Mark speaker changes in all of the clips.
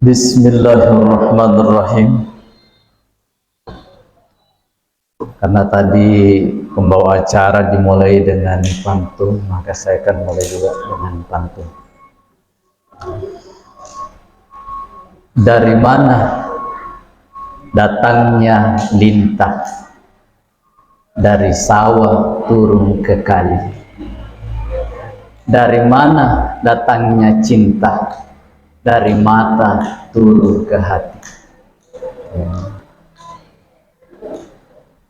Speaker 1: Bismillahirrahmanirrahim. Karena tadi pembawa acara dimulai dengan pantun, maka saya akan mulai juga dengan pantun. Dari mana datangnya lintah? Dari sawah turun ke kali. Dari mana datangnya cinta? Dari mata turun ke hati.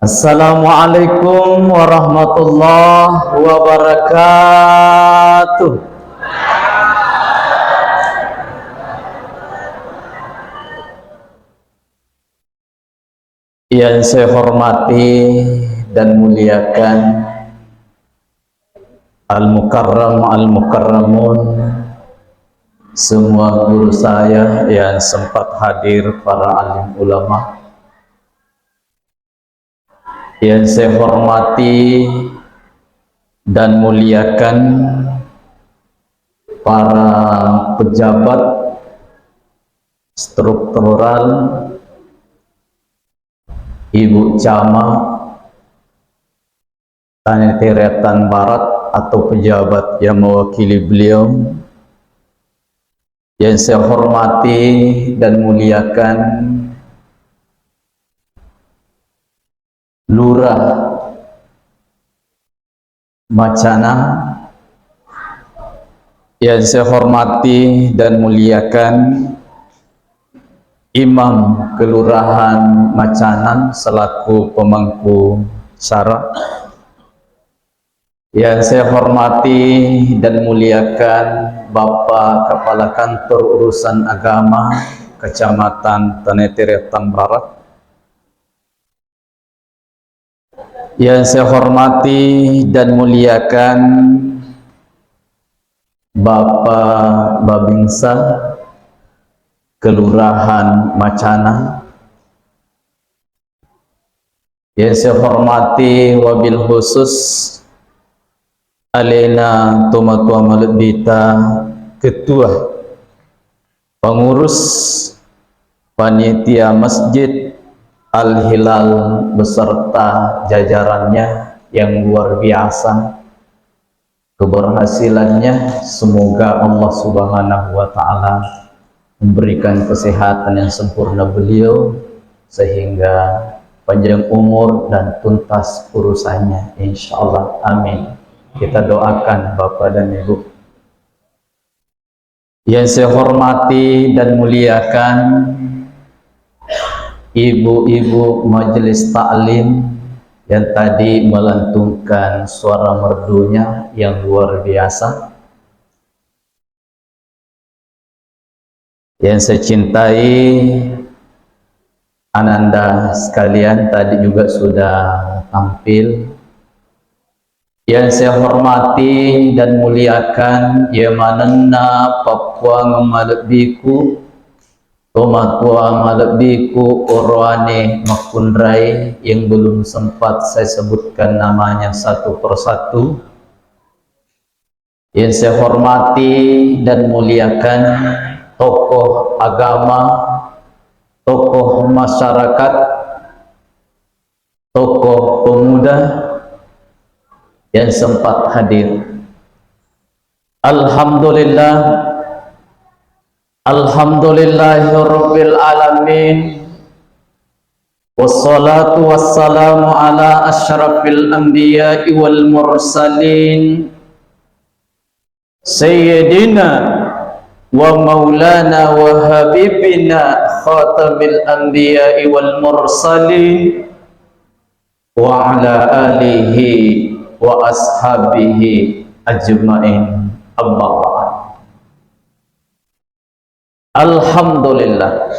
Speaker 1: Assalamualaikum warahmatullahi wabarakatuh. Yang saya hormati dan muliakan Al-Mukarram Al-Mukarramun, semua guru saya yang sempat hadir, para alim ulama yang saya hormati dan muliakan, para pejabat struktural, Ibu Camat Tanah Barat atau pejabat yang mewakili beliau, yang saya hormati dan muliakan Lurah Macana, yang saya hormati dan muliakan Imam Kelurahan Macanan selaku pemangku acara, yang saya hormati dan muliakan Bapak Kepala Kantor Urusan Agama Kecamatan Tanah Barat, yang saya hormati dan muliakan Bapak Babinsa Kelurahan Macana, yang saya hormati wabil khusus Alena Tomatua Malebita, Ketua Pengurus Panitia Masjid Al-Hilal beserta jajarannya yang luar biasa keberhasilannya. Semoga Allah Subhanahu wa Ta'ala memberikan kesehatan yang sempurna beliau sehingga panjang umur dan tuntas urusannya, insyaallah, amin. Kita doakan Bapak dan Ibu. Yang saya hormati dan muliakan ibu-ibu majelis taklim yang tadi melantunkan suara merdunya yang luar biasa. Yang saya cintai, ananda sekalian tadi juga sudah tampil. Yang saya hormati dan muliakan Yamanana Papua Ngamalekbiku Tomatua Malekbiku Orwane Makundrai, yang belum sempat saya sebutkan namanya satu persatu. Yang saya hormati dan muliakan tokoh agama, tokoh masyarakat, tokoh pemuda yang sempat hadir. Alhamdulillah, alhamdulillahirabbil alamin, wassalatu wassalamu ala asyrafil anbiya'i wal mursalin, sayyidina wa maulana wa habibina khatamil anbiya'i wal mursalin, wa ala alihi wa ashabihi ajma'in, amma ba'd. Alhamdulillah,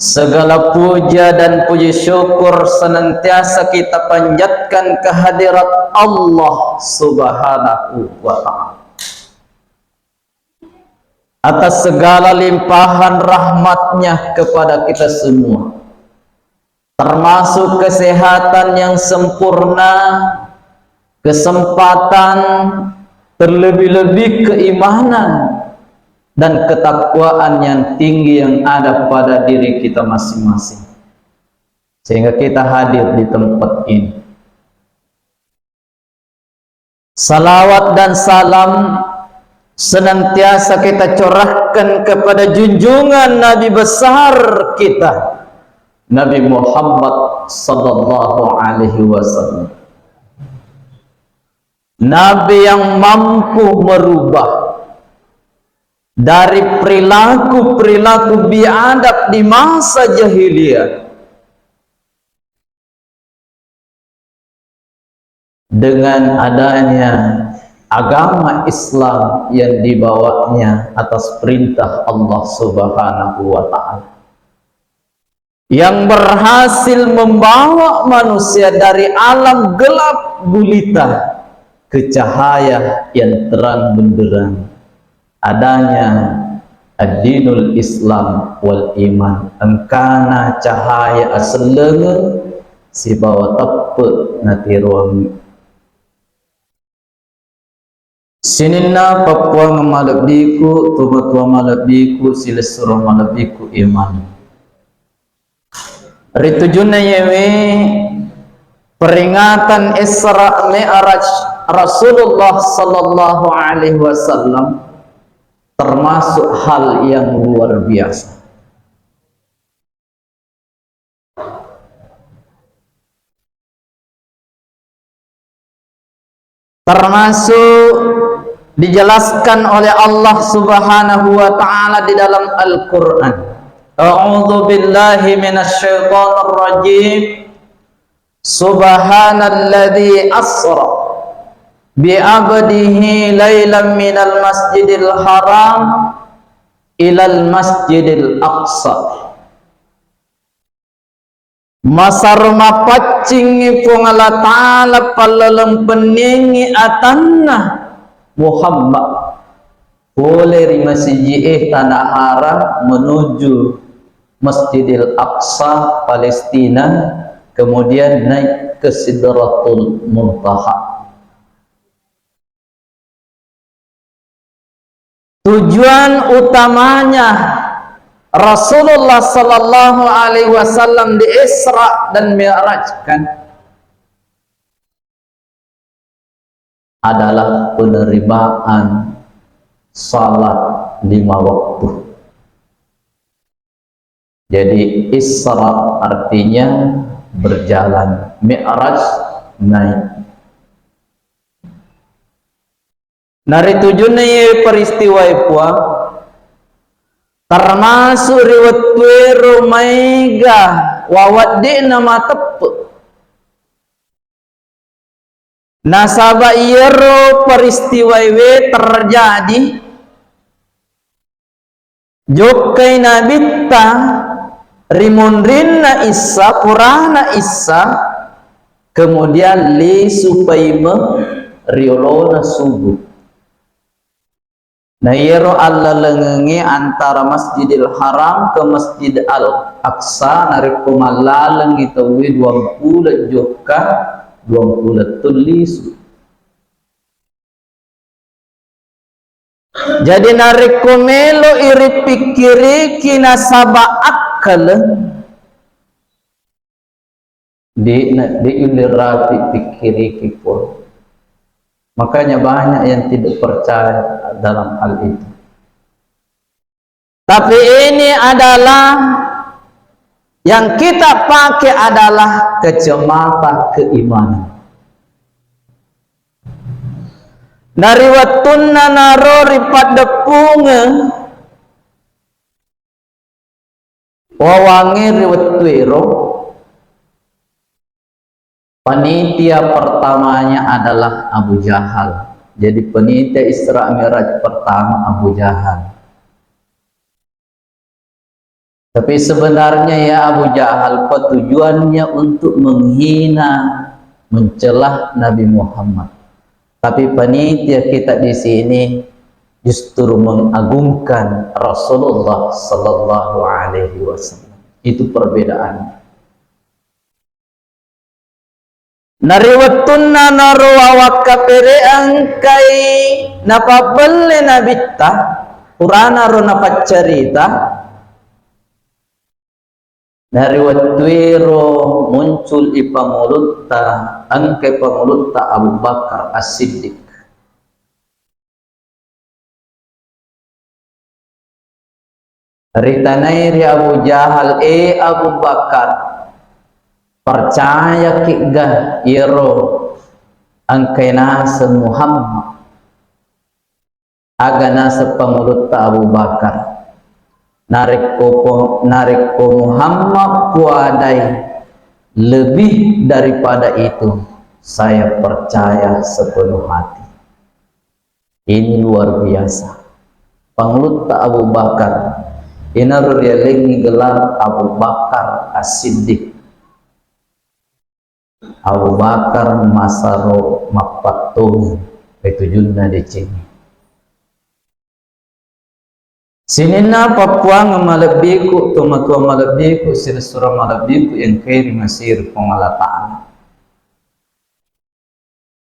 Speaker 1: segala puja dan puji syukur senantiasa kita panjatkan kehadirat Allah Subhanahu wa Ta'ala atas segala limpahan rahmatnya kepada kita semua, termasuk kesehatan yang sempurna, kesempatan, terlebih-lebih keimanan dan ketakwaan yang tinggi yang ada pada diri kita masing-masing, sehingga kita hadir di tempat ini. Salawat dan salam senantiasa kita curahkan kepada junjungan Nabi besar kita, Nabi Muhammad sallallahu alaihi wasallam. Nabi yang mampu merubah dari perilaku-perilaku biadab di masa jahiliyah dengan adanya agama Islam yang dibawanya atas perintah Allah Subhanahu wa ta'ala, yang berhasil membawa manusia dari alam gelap gulita ke cahaya yang terang benderang, adanya ad-dinul Islam wal iman, engkana cahaya aselenge si bawa tepe nati ruang sininna Papua ngamalabdiku tuba-tua malabdiku sila surah malabdiku iman ritujuna yewe peringatan Isra Mi'raj Rasulullah sallallahu alaihi wasallam termasuk hal yang luar biasa. Termasuk dijelaskan oleh Allah Subhanahu wa ta'ala di dalam Al-Qur'an. A'udzu billahi minasyaitonir rajim. Subhanalladzi asra bi'abdihi laylan minal masjidil haram ilal masjidil aqsa. Masar mapacing pungala ta'ala palalang peningi atanna Muhammad boleh di masjid tanah haram menuju Masjidil Aqsa Palestina, kemudian naik ke Sidratul Muntaha. Tujuan utamanya Rasulullah sallallahu alaihi wasallam di Isra dan Mi'rajkan adalah penerimaan salat 5 waktu. Jadi Isra artinya berjalan, Mi'raj naik. Nari tujuannya peristiwa ipua termasuk riwayat tuero maiga wawadde nama tepe nasaba iero peristiwa iwe terjadi jokai nabitta rimunrinna Isa purana Isa kemudian li supaima riolona subuh. Nah, yero Allah lengengi antara Masjidil Haram ke Masjid Al-Aqsa narik kumalaleng itawi 20 joka 20 tulis. Jadi narik kumelo iri pikiri kina saba akal di ilirati pikiri kipur. Makanya banyak yang tidak percaya dalam hal itu. Tapi ini adalah yang kita pakai adalah kacamata keimanan. Dari watunna narori pada punga wawangi riwat tuiro. Panitia pertamanya adalah Abu Jahal. Jadi panitia Isra Mi'raj pertama Abu Jahal. Tapi sebenarnya ya Abu Jahal tujuannya untuk menghina, mencelah Nabi Muhammad. Tapi panitia kita di sini justru mengagungkan Rasulullah sallallahu alaihi wasallam. Itu perbedaannya. Nariwatunna naruwa wakapere angkai napabelle nabita Urana rona cerita dari watwiro muncul ipamulutta angke pamulutta Abu Bakar As-Siddiq. Ritanairi Abu Jahal Abu Bakar percaya kigah iro angke nasa Muhammad aga nasa pamulutta Abu Bakar narik ko Muhammad kuadai lebih daripada itu saya percaya sepenuh hati. Ini luar biasa. Pangulutta Abu Bakar inaru rialengi gelar Abu Bakar As-Siddiq. Abu Bakar masaro mapatun itu junna di sini. Sinina Papua ngamalabiku tumatua malabiku sirsura malabiku yang kiri masir pengalataan.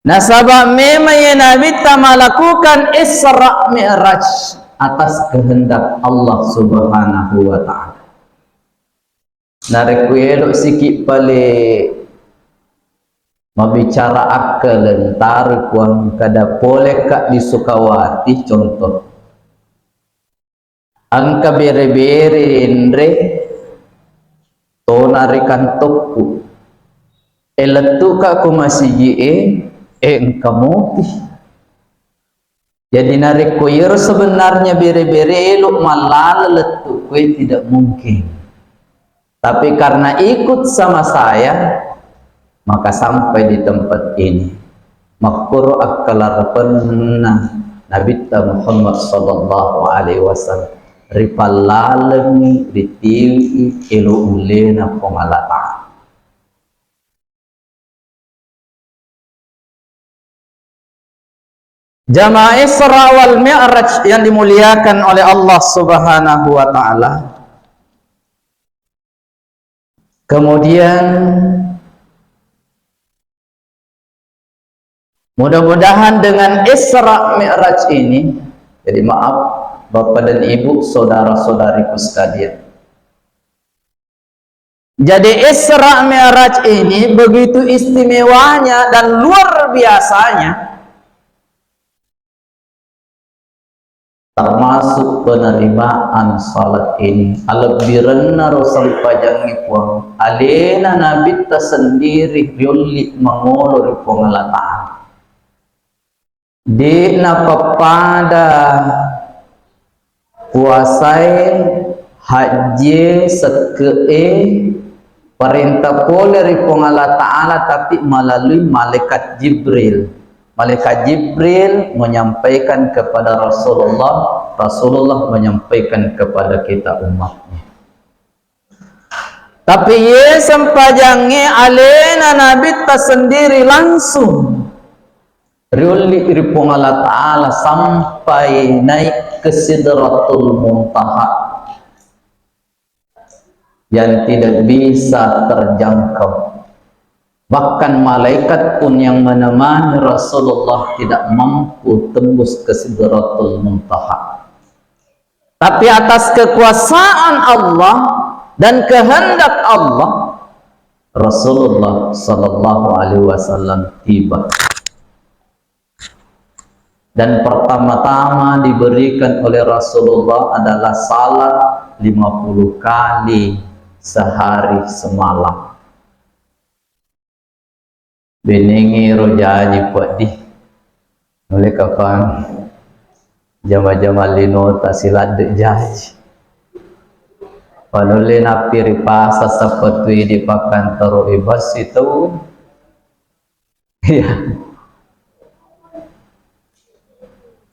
Speaker 1: Nasabah memang yang Nabi melakukan Isra Mi'raj atas kehendak Allah Subhanahu wa ta'ala. Narik elok sikit pale mabicara akal lentar kuang kada boleh kak disukawati contoh. Angka bere-bere indre to narikan tokku eletu ka ku masih engka moti. Jadi narik kuir sebenarnya bere-bere elok malah letu kue tidak mungkin. Tapi karena ikut sama saya maka sampai di tempat ini. Makkur akalar pernah Nabi Muhammad sallallahu alaihi wasallam ripalalemi ditiwi elu ulena pengalata. Jamaah Isra wal Mi'raj yang dimuliakan oleh Allah Subhanahu wa ta'ala. Kemudian mudah-mudahan dengan Isra Mi'raj ini, jadi maaf Bapak dan Ibu, saudara-saudariku sekalian. Jadi Isra Mi'raj ini begitu istimewanya dan luar biasanya, termasuk penerimaan salat ini. Albiranna Rasul pajangi puang alena Nabi tersendiri yuli mengolor pengalataan. Di napapada puasai haji sekee perintah polri Allah Ta'ala tapi melalui malaikat Jibril. Malaikat Jibril menyampaikan kepada Rasulullah, Rasulullah menyampaikan kepada kita umatnya. Tapi ye sempajangi alena Nabi tersendiri langsung riuli iripong Allah Ta'ala sampai naik ke Sidratul Muntaha yang tidak bisa terjangkau. Bahkan malaikat pun yang menemani Rasulullah tidak mampu tembus ke Sidratul Muntaha. Tapi atas kekuasaan Allah dan kehendak Allah, Rasulullah sallallahu alaihi wasallam tiba. Dan pertama-tama diberikan oleh Rasulullah adalah salat 50 kali sehari semalam. Benengi rojaji buat di oleh kapan jama-jama lino tasilat de jaji panole napi ripasa seperti di pakan taruh ibas itu ya.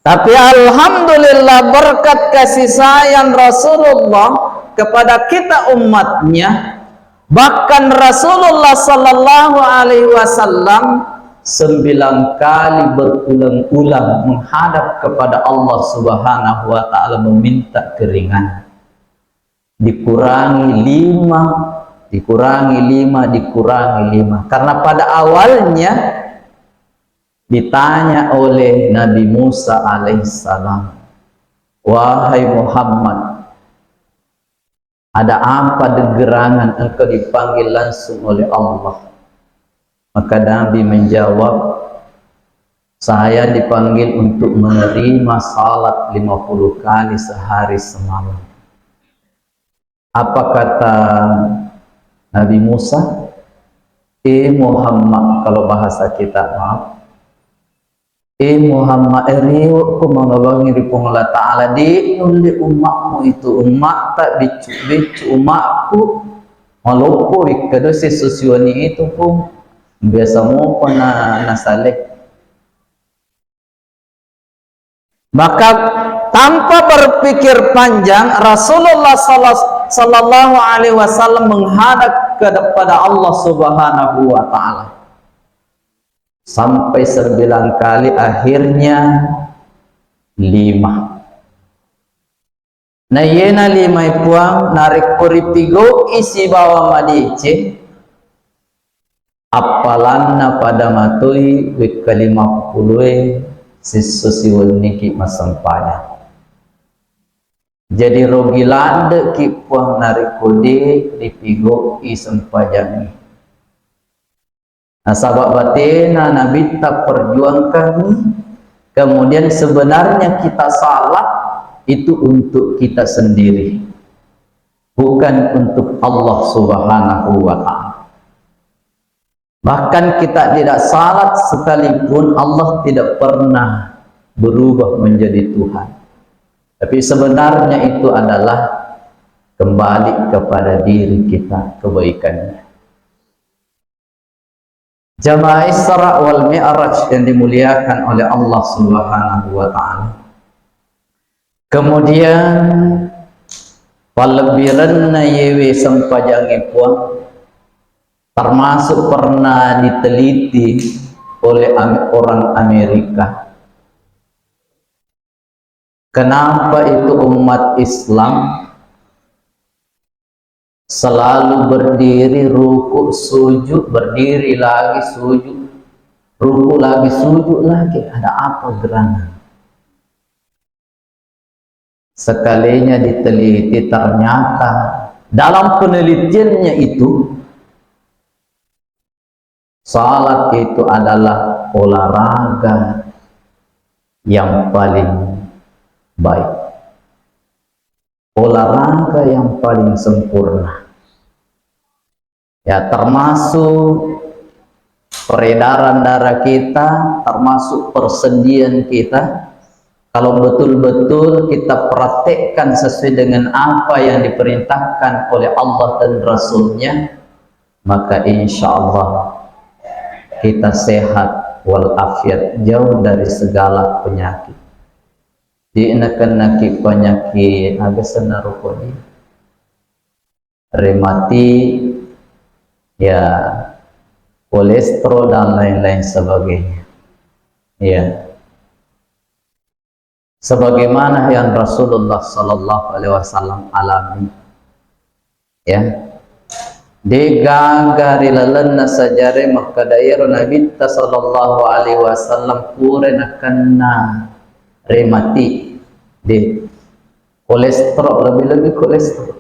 Speaker 1: Tapi alhamdulillah berkat kasih sayang Rasulullah kepada kita umatnya, bahkan Rasulullah sallallahu alaihi wasallam 9 kali berulang-ulang menghadap kepada Allah Subhanahu wa taala meminta keringanan. Dikurangi 5, dikurangi 5, dikurangi 5. Karena pada awalnya ditanya oleh Nabi Musa alaihissalam, wahai Muhammad, ada apa gerangan engkau dipanggil langsung oleh Allah? Maka Nabi menjawab, saya dipanggil untuk menerima salat 50 kali sehari semalam. Apa kata Nabi Musa? Muhammad, kalau bahasa kita, maaf, Muhammad, riwak ku mengabangi ripong Allah Ta'ala di nuli umatmu itu, umat tak bicu umatku malupo ikado si susiwani itu pun biasa mo pa na nasalik. Maka tanpa berpikir panjang Rasulullah sallallahu alaihi wasallam menghadap kepada Allah Subhanahu wa taala sampai 9 kali, akhirnya 5. Na yena 5 puang narik kuripigo isi bawa madice apalanna pada matui wik ke-50 sisusiwal niki masampaya. Jadi rogilande ki puang narik kode dipigo isampajani. Nah, sahabat batina Nabi tak perjuangkan, kemudian sebenarnya kita salah itu untuk kita sendiri, bukan untuk Allah Subhanahu wa ta'ala. Bahkan kita tidak salat sekalipun Allah tidak pernah berubah menjadi Tuhan. Tapi sebenarnya itu adalah kembali kepada diri kita kebaikannya. Jamaah Isra wal Mi'raj yang dimuliakan oleh Allah Subhanahu wa ta'ala. Kemudian palebiranna yewe sampajangi puang termasuk pernah diteliti oleh orang Amerika. Kenapa itu umat Islam selalu berdiri ruku sujud, berdiri lagi sujud, ruku lagi sujud lagi? Ada apa gerangan? Sekalinya diteliti, ternyata dalam penelitiannya itu salat itu adalah olahraga yang paling baik, olahraga yang paling sempurna. Ya, termasuk peredaran darah kita, termasuk persendian kita. Kalau betul-betul kita praktekkan sesuai dengan apa yang diperintahkan oleh Allah dan Rasulnya, maka insya Allah kita sehat walafiat, jauh dari segala penyakit. Diinakan penyakit agak senarukoni, remati, ya, kolesterol dan lain-lain sebagainya. Ya, sebagaimana yang Rasulullah Sallallahu Alaihi Wasallam alami. Ya, degagari lalanna sajare maka daerah Nabi Sallallahu Alaihi Wasallam kuren akanna remati de kolesterol, lebih-lebih kolesterol.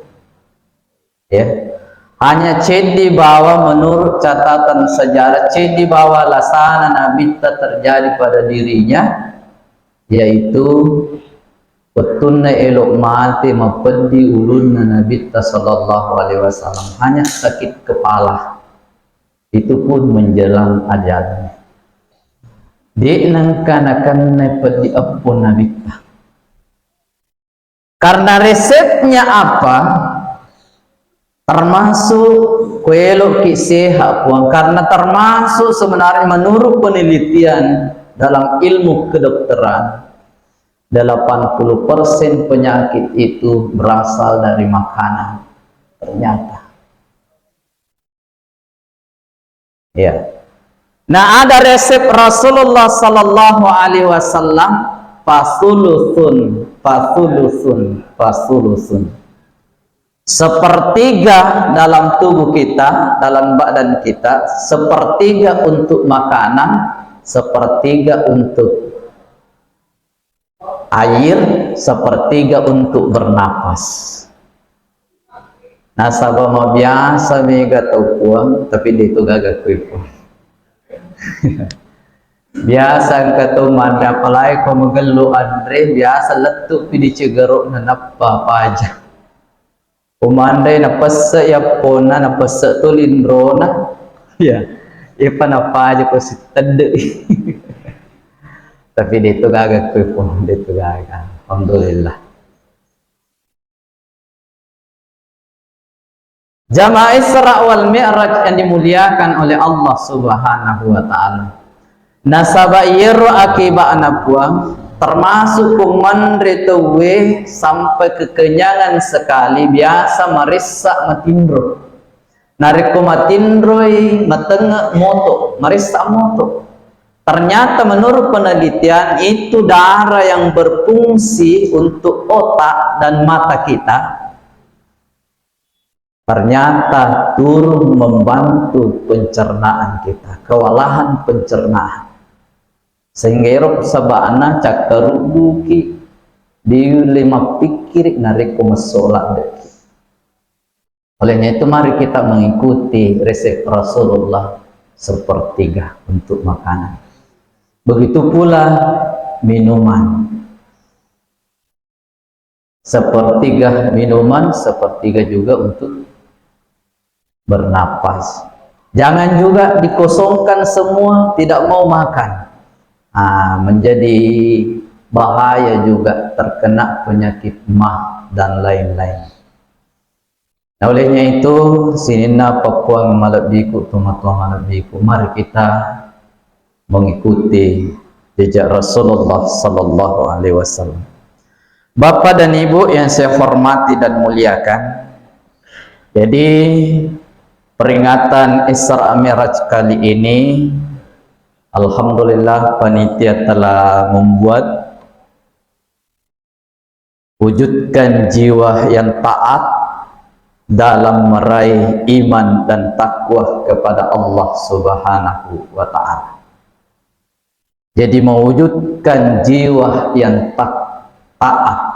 Speaker 1: Ya, hanya cedi bahwa menurut catatan sejarah cedi bahwa lasana Nabi terjadi pada dirinya, yaitu betunna elok mati mapedi ulunna Nabi sallallahu alaihi wasallam, hanya sakit kepala, itu pun menjelang ajalnya. Di nangkanakan pedi apun Nabi, karena resepnya apa? Termasuk kuelok kiseha puang, karena termasuk sebenarnya menurut penelitian dalam ilmu kedokteran 80% penyakit itu berasal dari makanan, ternyata. Ya. Nah, ada resep Rasulullah Sallallahu Alaihi Wasallam, fasulusun. Sepertiga dalam tubuh kita, dalam badan kita, sepertiga untuk makanan, sepertiga untuk air, sepertiga untuk bernapas. Nasabah mah biasa mega tau puang, tapi dia itu gagak kuipu. Biasa kata manda palai ko magalo Andre, biasa letup di cegaro na napa paja. Umandai na pasa ya pona na pasa tu lindrona. Ya, ipa na paja ko si tade. Tapi dito gagak kuipu, dito gagak. Alhamdulillah. Jamaah Isra wal Mi'raj yang dimuliakan oleh Allah Subhanahu wa taala. Nasaba iru akibat anak buah termasuk kumandretewe sampai kekenyangan sekali biasa marissa matindro. Nariko matindroi matengah moto, marissa moto. Ternyata menurut penelitian itu darah yang berfungsi untuk otak dan mata kita. Ternyata turun membantu pencernaan kita, kewalahan pencernaan. Sehingga Eropa sabana cak teruduki di lima pikir nariko masolat deki. Olehnya itu mari kita mengikuti resep Rasulullah sepertiga untuk makanan. Begitu pula minuman. Sepertiga minuman, sepertiga juga untuk bernapas. Jangan juga dikosongkan semua, tidak mau makan. Menjadi bahaya juga, terkena penyakit mah dan lain-lain. Nah, olehnya itu sinina Papua malabiku tumatwa malabiku, mari kita mengikuti jejak Rasulullah sallallahu alaihi wasallam. Bapak dan Ibu yang saya hormati dan muliakan, jadi peringatan Isra Mi'raj kali ini alhamdulillah panitia telah membuat wujudkan jiwa yang taat dalam meraih iman dan takwa kepada Allah Subhanahu wa taala. Jadi mewujudkan jiwa yang taat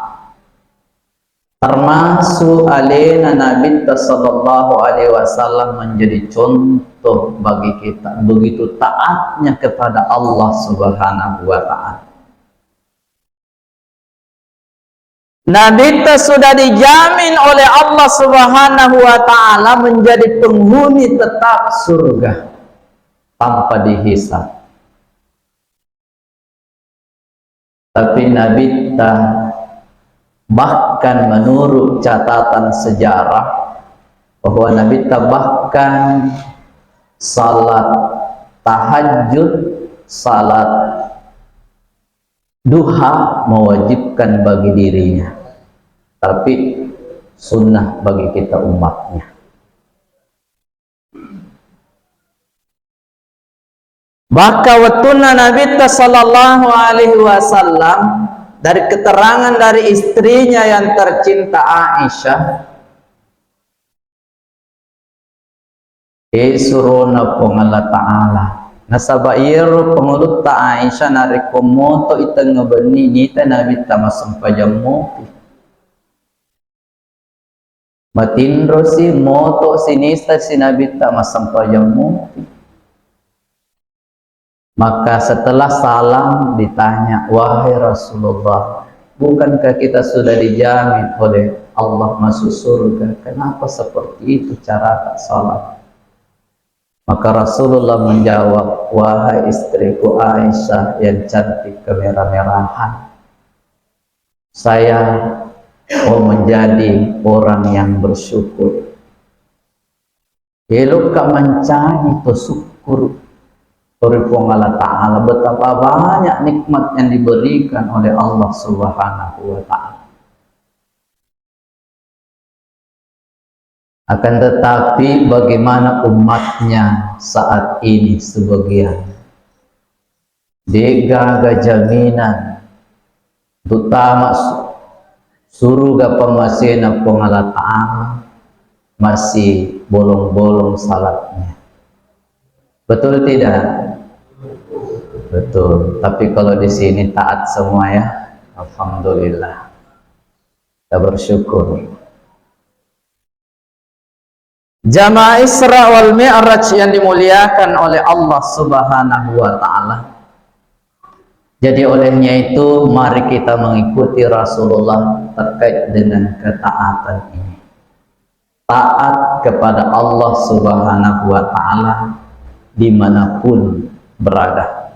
Speaker 1: termasuk alena Nabi sallallahu alaihi wasallam menjadi contoh bagi kita, begitu taatnya kepada Allah Subhanahu wa taala. Nabi sudah dijamin oleh Allah Subhanahu wa taala menjadi penghuni tetap surga tanpa dihisab. Tapi Nabi bahkan menurut catatan sejarah bahwa Nabi bahkan salat tahajud, salat duha mewajibkan bagi dirinya, tapi sunnah bagi kita umatnya. Maka watuna Nabi sallallahu alaihi wasallam dari keterangan dari istrinya yang tercinta Aisyah, surona pengala ta'ala nasabairu pengulut ta Aisyah nariko moto itang ngabani nita Nabi tamasampajamu matindro si moto sinista si Nabi tamasampajamu. Maka setelah salam ditanya, wahai Rasulullah, bukankah kita sudah dijamin oleh Allah masuk surga? Kenapa seperti itu cara tak salat? Maka Rasulullah menjawab, wahai istriku Aisyah yang cantik kemerah-merahan, saya mau menjadi orang yang bersyukur. Elok mencari bersyukur Allah Ta'ala, betapa banyak nikmat yang diberikan oleh Allah Subhanahu wa ta'ala. Akan tetapi bagaimana umatnya saat ini sebagian degaga jaminan terutama surga pemasina Allah Ta'ala masih bolong-bolong salatnya. Betul tidak? Betul. Tapi kalau di sini taat semua ya, alhamdulillah. Alhamdulillah, kita bersyukur. Jamaah Isra wal Mi'raj yang dimuliakan oleh Allah Subhanahu wa Ta'ala. Jadi olehnya itu mari kita mengikuti Rasulullah terkait dengan ketaatan ini. Taat kepada Allah Subhanahu wa Ta'ala dimanapun berada.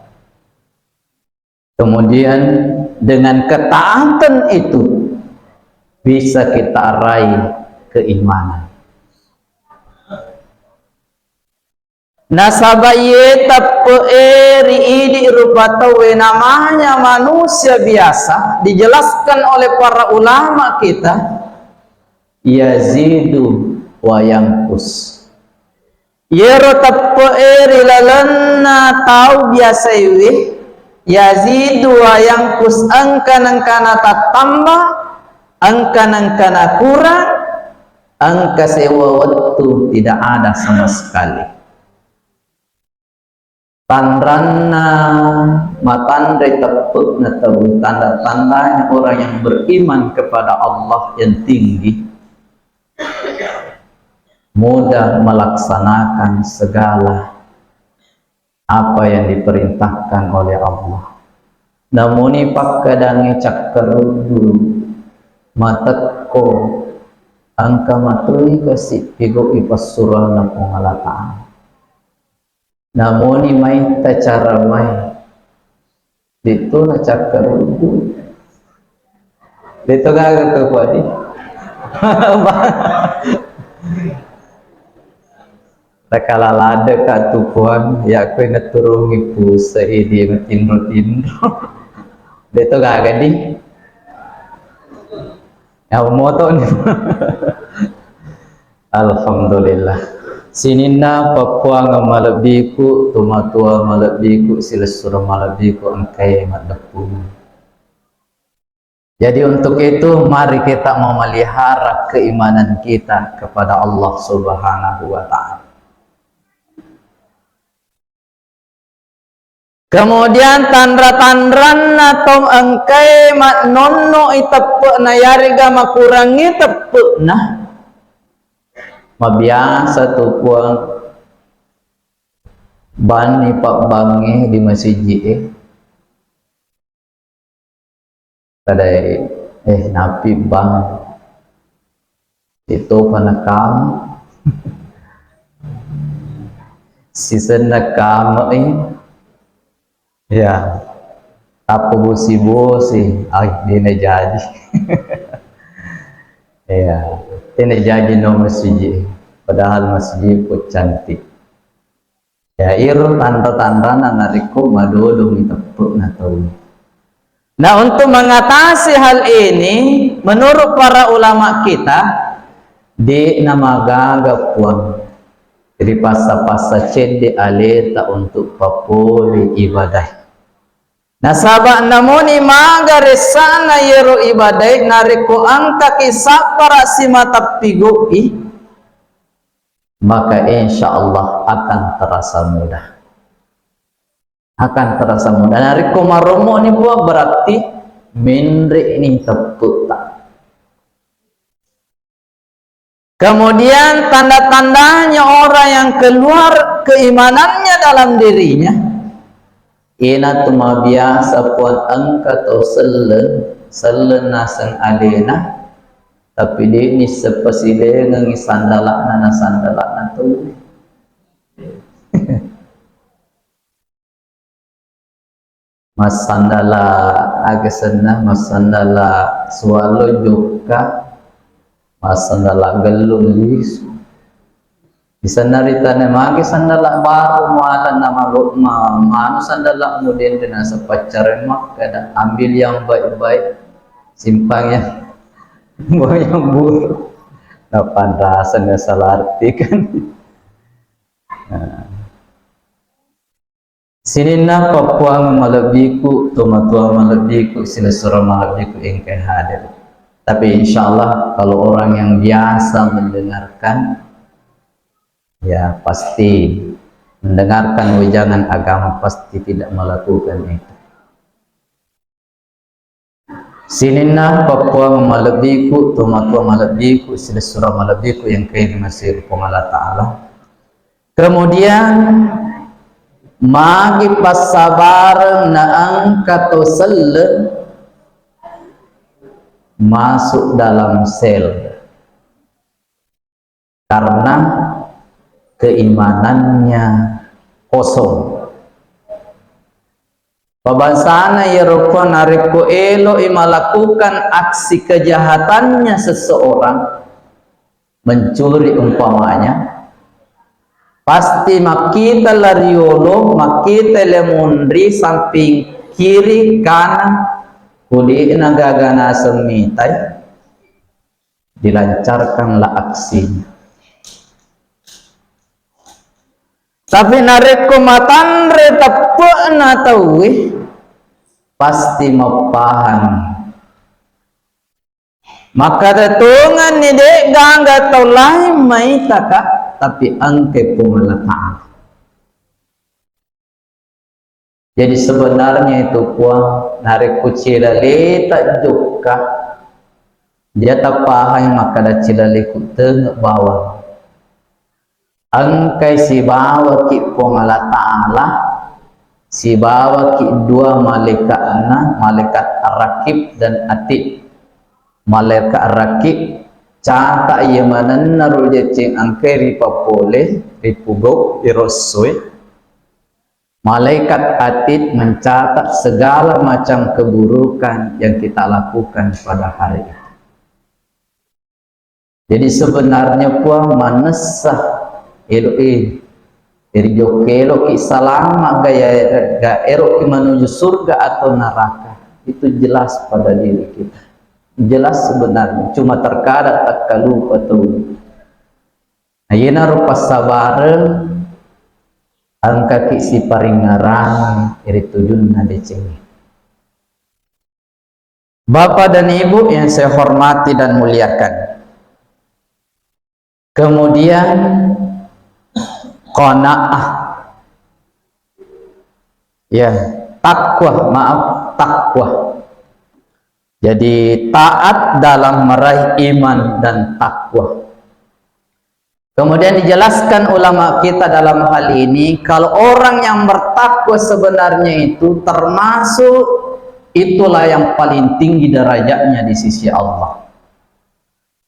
Speaker 1: Kemudian dengan ketaatan itu bisa kita raih keimanan. Nasabaye tapeeri idi rupatawe namanya manusia biasa, dijelaskan oleh para ulama kita, yazidu wa yanqus. Yero tapeeri lalanna tau biasa iwi, yazidu wa yanqus, angka-angkana tatambah, angka-angkana kurang, angka sewa waktu tidak ada sama sekali. Tandranna matandai tepuk na tahu tanda-tandanya orang yang beriman kepada Allah yang tinggi, mudah melaksanakan segala apa yang diperintahkan oleh Allah. Namun ipak kadangi cakkerudu matakko angka matui kasih pigo ipas surah na pengalataan. Namun main ta cara main itu na cakkerudu itu gak kekuati takala lada ka tupuan ya aku ingat turungi pusa ini tindro itu gak di ya moto nih. Alhamdulillah. Sinina Papua ngamalabiku tumatua malabiku silasura malabiku angkai madapun. Jadi untuk itu mari kita memelihara keimanan kita kepada Allah Subhanahu wa Ta'ala. Kemudian tandra-tandran atau angkai mak nonno itepuk na yariga makurangi tepuk nah mabiasa tu puang bani pak bangi di masjid kadai napi bang itu panakam season nakam ya apa bosi dina jadi ya ini jadi no masjid, padahal masjid pun cantik. Ya iru tanda-tanda nanariku madodo mitepuk na tahu. Nah untuk mengatasi hal ini, menurut para ulama kita, di nama gagapuan, jadi pasa-pasa cede aleta untuk papuli ibadah. Nah sabak namuni magaresana yero ibadai nariko angka kisah para simata pigoi, maka insya Allah akan terasa mudah. Akan terasa mudah. Nariko maromo ni buah berarti minri ini tepuk tak. Kemudian tanda-tandanya orang yang keluar keimanannya dalam dirinya. Ina tuma biasa puan angka atau selen nasan alena, tapi dia ni sepasile ngangi sandalak na tu. Mas sandala agasana, mas sandala swalo joka, mas sandala gelung lis. Bisa narita na magi sandala baru muatan nama manu sandala kemudian dengan sepacaran mak kada ambil yang baik-baik simpangnya yang buruk dapat rasa nggak salah arti kan. Sinina Papua malabiku tomatua malabiku silasura malabiku ingkai hadir. Tapi insya Allah kalau orang yang biasa mendengarkan, ya pasti mendengarkan wejangan agama pasti tidak melakukan itu. Sininna Papua malabiku tumatua malabiku sila surah malabiku yang kaya masih Allah Ta'ala. Kemudian magi pasabar na angkat sel masuk dalam sel karena keimanannya kosong. Pabasana ya rupa nariku elo melakukan aksi kejahatannya seseorang, mencuri umpamanya, pasti makita lariolo, makita lemundri samping kiri kanan, kuli nagagana semitai, dilancarkanlah aksinya. Tapi nareko matanre tapuk na tawi pasti mapahan. Maka tetungan ni dek gangga tau lain mai taka tapi angke pemelataan. Jadi sebenarnya itu puang nareko cilale tak juga dia tak paham maka dah cilale ku tengok bawah. Angkai si bawa ki Allah Ta'ala, si bawa ki dua malaikatna, malaikat Ar-Rakib dan Atid. Malaikat Ar-Rakib cata ia manan naru jecing angkai ripapole ripugok irosoi. Malaikat Atid mencatat segala macam keburukan yang kita lakukan pada hari itu. Jadi sebenarnya puang manesah eri jokelo ki salama gaya ero ki menuju surga atau neraka itu jelas pada diri kita, jelas sebenarnya, cuma terkadang tak lupa tuh. Ayana rupa sabareng angka ki si paringarang eri tujun nadeceng. Bapak dan Ibu yang saya hormati dan muliakan, kemudian qanaah, ya, takwa, takwa. Jadi taat dalam meraih iman dan takwa. Kemudian dijelaskan ulama kita dalam hal ini, kalau orang yang bertakwa sebenarnya itu termasuk itulah yang paling tinggi derajatnya di sisi Allah.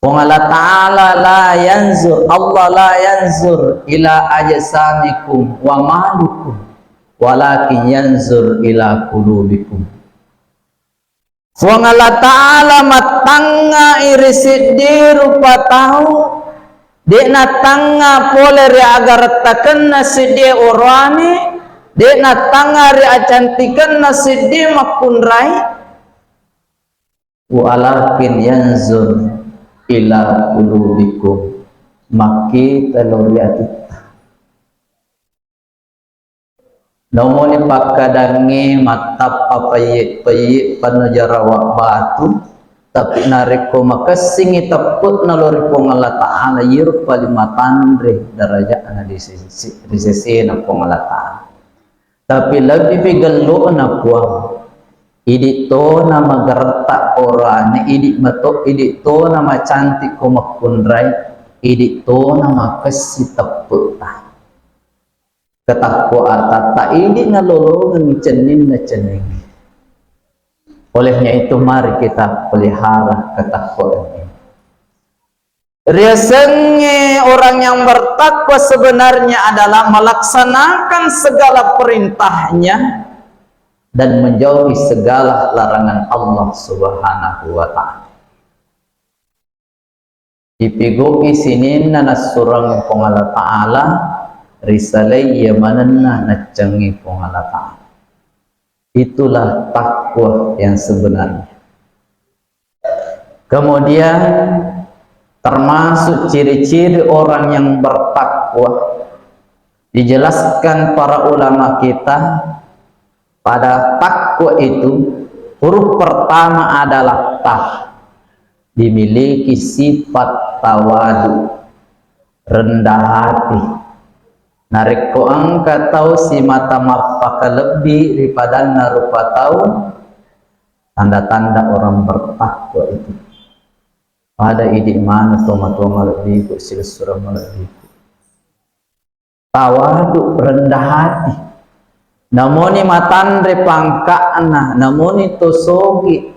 Speaker 1: Allah Ta'ala la yanzur, Allah la yanzur ila ajsamikum wa malukum walakin yanzur ila qulubikum. Allah Ta'ala matanga irisiddi rupa tahu dekna tanga pole ri agar takenna siddi orani, dekna tanga ri acantikanna siddi makunrai, walakin yanzur ila qulubikum, maki teluriati nomoni pakadangi matap papaye paye panajarawa batu tapi nareko makasingi taput nalori pong Allah Ta'ala yirup palimatandre darajatna di sisi na pong Allah Ta'ala. Tapi lebih bigalo na puang idi to na magarta orane, idi mato, idi to na macantik ko makunray, idi to na makasi taputa. Ketakwa atata idi na lolongan cenin na cening. Olehnya itu mari kita pelihara ketakwaan ini. Riasanya orang yang bertakwa sebenarnya adalah melaksanakan segala perintahnya dan menjauhi segala larangan Allah Subhanahu wa Ta'ala. Ipigoki sinin na nasurang pong Allah Ta'ala, risalay yamanan na nacangi pong Allah Ta'ala. Itulah takwa yang sebenarnya. Kemudian termasuk ciri-ciri orang yang bertakwa dijelaskan para ulama kita. Pada takwa itu huruf pertama adalah ta, dimiliki sifat tawadu, rendah hati. Nariko angka tahu si mata mapaka lebih daripada narupa tahu tanda-tanda orang bertakwa itu. Pada idik mana tomato maladiku silsura maladiku. Tawadu rendah hati. Namoni matandre pangkana, namoni tosogi.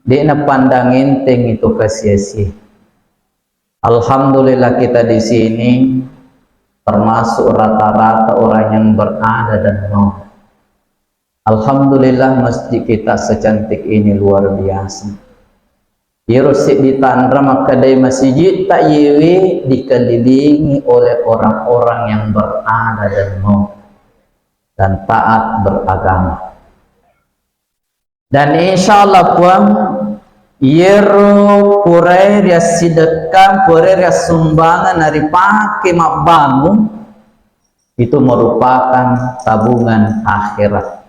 Speaker 1: Dia pandang enteng itu kasih-kasih. Alhamdulillah kita di sini termasuk rata-rata orang yang berada dan mau. Alhamdulillah masjid kita secantik ini luar biasa. Irusik di Tanra maka dari masjid tak yewe dikelilingi oleh orang-orang yang berada dan mau dan taat beragama. Dan insyaallah puang yero purai ria sedekah purai ria sumbangan dari pakai mabangun itu merupakan tabungan akhirat,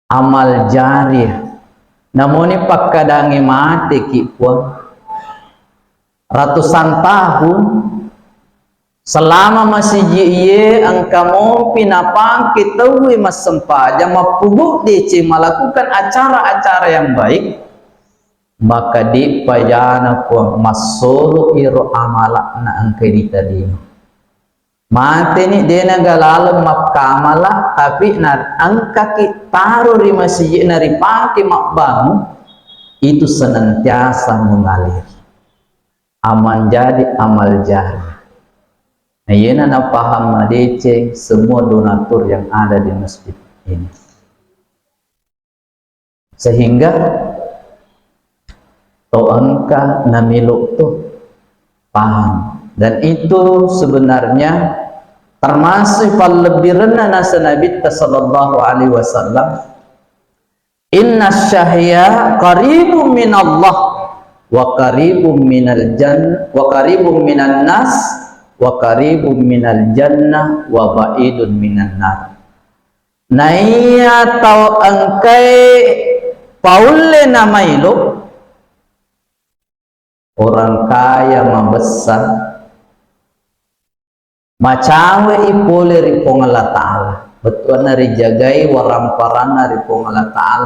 Speaker 1: amal jariah. Namun ini pakadangi mati kipuan ratusan tahun selama masih jiye angkamo pinapang kita mas sempaja mapubuk DC melakukan acara-acara yang baik, maka di payana puang masolo iro amala na angkai ditadino mati ni dia nagalalem mapkamala tapi nar angka kitaro di masjid nari pake makbangun itu senantiasa mengalir aman jadi amal jari. Nah yana na paham madece semua donatur yang ada di masjid ini sehingga to angka namiluk tuh paham. Dan itu sebenarnya termasuk lebih rendah nasa Nabi sallallahu alaihi wasallam. Inna syahya qaribun min Allah wa qaribun minal jannah wa qaribun minan nas wa qaribun minal jannah wa ba'idun minan nar. Naya tau angkai paulle namailo orang kaya membesar macawe ipole ripong Allah Ta'ala betul nari jagai waramparan nari pong Allah Ta'ala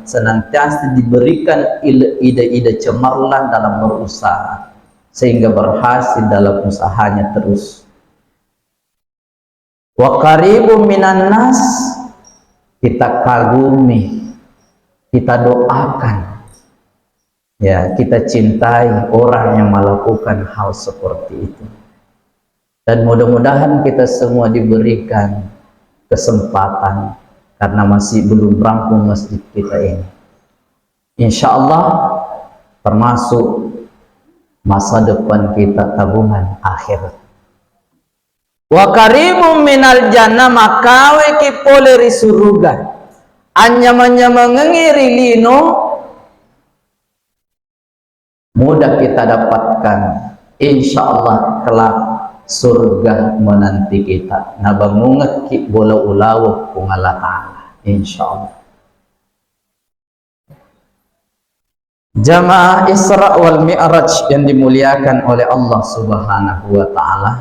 Speaker 1: senantiasa diberikan ide-ide cemerlang dalam berusaha sehingga berhasil dalam usahanya terus. Wa qaribun minan nas, kita kagumi, kita doakan ya, kita cintai orang yang melakukan hal seperti itu. Dan mudah-mudahan kita semua diberikan kesempatan karena masih belum rampung masjid kita ini. Insya Allah termasuk masa depan kita tabungan akhirat. Wa karimum minal jannah, makawe ki poleri suruga. Anya-anya mengengiri lino mudah kita dapatkan. Insya Allah kelak surga menanti kita. Nabangungat ki bola ulawa kung Allah Ta'ala. Insyaallah. Jamaah Isra wal Mi'raj yang dimuliakan oleh Allah Subhanahu wa Ta'ala.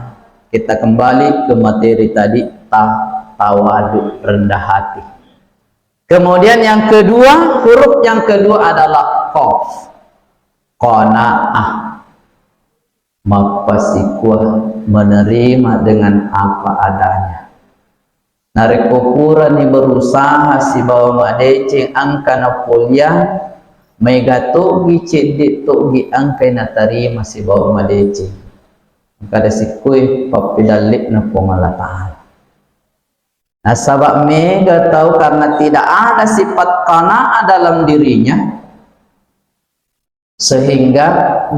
Speaker 1: Kita kembali ke materi tadi, tawadu, rendah hati. Kemudian yang kedua, huruf yang kedua adalah qaf. Qanaah. Mapasikuah, menerima dengan apa adanya. Narik popura ni berusaha si bawa madece angka na polya mega togi cedek togi angka na tarima si bawa madece. Kada sikui papidalik na pongala Ta'ala. Nah sabab mega tahu karena tidak ada sifat qanaah dalam dirinya, sehingga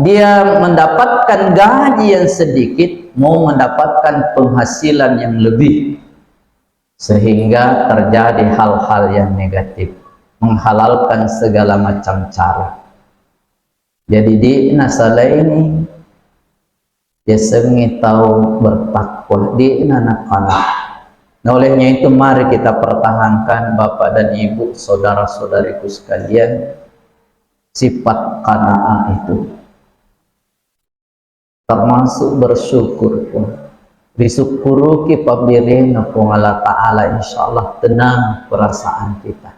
Speaker 1: dia mendapatkan gaji yang sedikit mau mendapatkan penghasilan yang lebih, sehingga terjadi hal-hal yang negatif, menghalalkan segala macam cara. Jadi di nasala ini dia sengi tahu bertakwa di anak-anak. Nah olehnya itu mari kita pertahankan Bapak dan Ibu, saudara-saudariku sekalian, sifat qanaah itu, termasuk bersyukur pun. Disyukuru ki pabirina pun Allah Ta'ala, insyaallah tenang perasaan kita.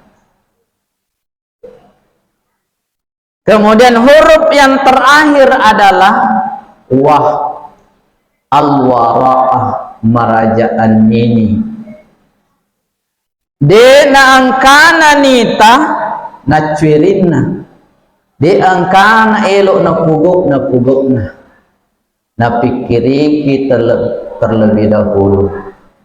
Speaker 1: Kemudian huruf yang terakhir adalah wah, al-wara'ah, marajaan ini. De na angkana nita na cuirinna. De angkana elok na pugok na pikiri kita terlebih dahulu.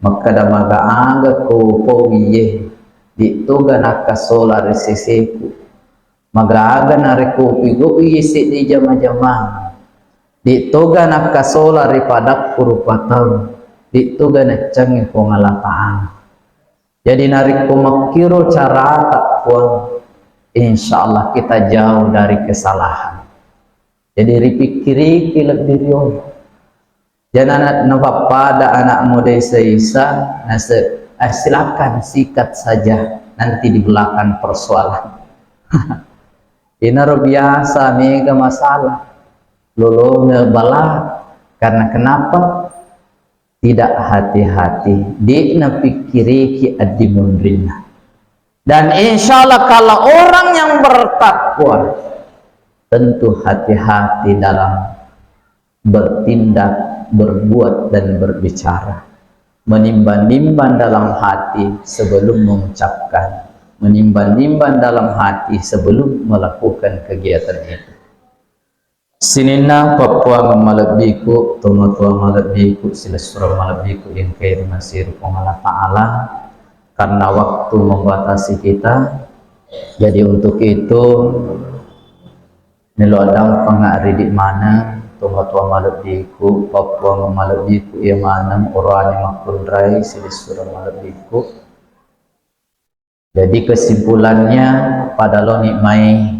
Speaker 1: Maka damaga aga ko powiye di tuga nakasola resiseku. Magaga na rekupigo isi di jama-jama. Di toga nakasola ripadak kurupataw. Di toga na canggih pengalataan. Jadi narik kumakiro cara tak puan. Insyaallah kita jauh dari kesalahan. Jadi ripikiri kilap diriyo. Jangan nampak pada anak muda seisa. Silakan sikat saja. Nanti di belakang persoalan. Ini biasa mega masalah lolo ngebala karena kenapa tidak hati-hati di napikiri ki adimundrina. Dan insya Allah kalau orang yang bertakwa tentu hati-hati dalam bertindak, berbuat dan berbicara, menimbang-nimbang dalam hati sebelum mengucapkan, menimbang-nimbang dalam hati sebelum melakukan kegiatan itu. Sinina Papua malabiku, tomatua malabiku, silasura malabiku yang kaya masir Allah Ta'ala, karena waktu membatasi kita. Jadi untuk itu nilo adang pengari di mana tomatua malabiku, Papua malabiku yang mana orani makundrai silasura malabiku. Jadi kesimpulannya pada lo nikmai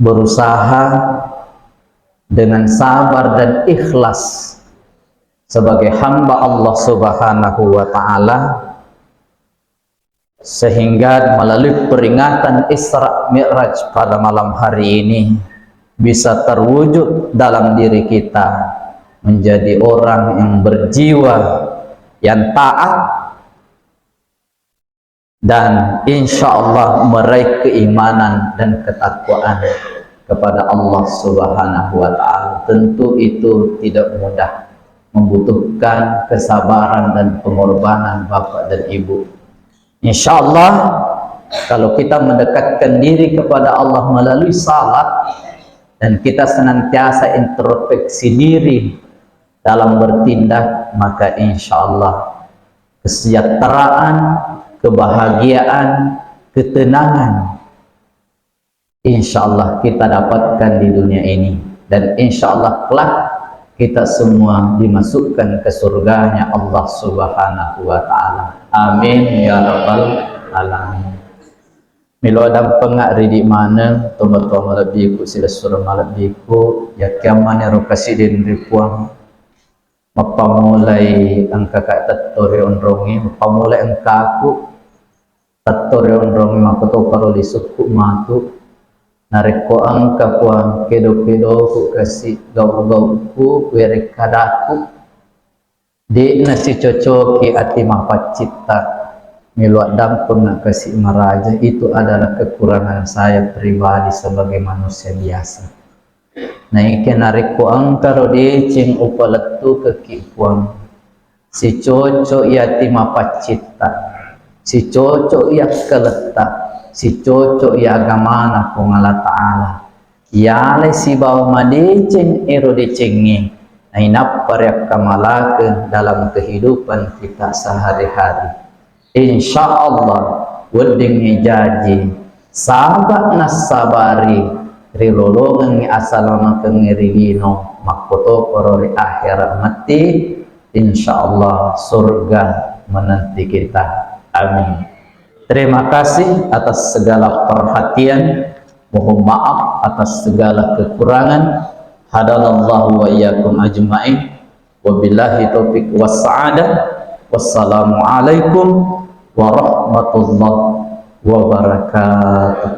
Speaker 1: berusaha dengan sabar dan ikhlas sebagai hamba Allah Subhanahu wa Ta'ala, sehingga melalui peringatan Isra Mi'raj pada malam hari ini bisa terwujud dalam diri kita menjadi orang yang berjiwa yang taat dan insya Allah meraih keimanan dan ketakwaan kepada Allah Subhanahu wa Ta'ala. Tentu itu tidak mudah, membutuhkan kesabaran dan pengorbanan bapak dan ibu. Insya Allah kalau kita mendekatkan diri kepada Allah melalui salat dan kita senantiasa introspeksi diri dalam bertindak, maka insya Allah kesejahteraan, kebahagiaan, ketenangan insya Allah kita dapatkan di dunia ini, dan insya Allah kelak kita semua dimasukkan ke surganya Allah Subhanahu wa Ta'ala. Amin ya rabbal alamin. Milo adam pengari di mana tomat-tomat malabiku sila surah malabiku ya kiamane ro presiden ripuang mapamulai angka kata torion rongi mapamulai angka aku torion rongi makoto paroli suku matu nareko angka puang kedo-kedo ku kasih gau-gau ku kuerek kadaku di nasi cocoki ati mapacita miluak dampeng nak kasih maraja. Itu adalah kekurangan saya pribadi sebagai manusia biasa. Nah ikan nareko angka rodi cing upaletu kekipuang si coco iati mapacita, si coco ia keletak, si coco ia agamana kong Allah Ta'ala yale si bawa madeceng ero decengi na inapariak kamalakan dalam kehidupan kita sehari-hari. Insya Allah wedeng jaji sahabat nasabari rilolongan ni asalama kengirilino makoto korori akhirat mati. Insya Allah surga menanti kita. Amin. Terima kasih atas segala perhatian. Mohon maaf atas segala kekurangan. Hadalallahu wa iyyakum ajma'in. Wabillahi taufiq wassa'adah. Wassalamualaikum warahmatullahi wabarakatuh.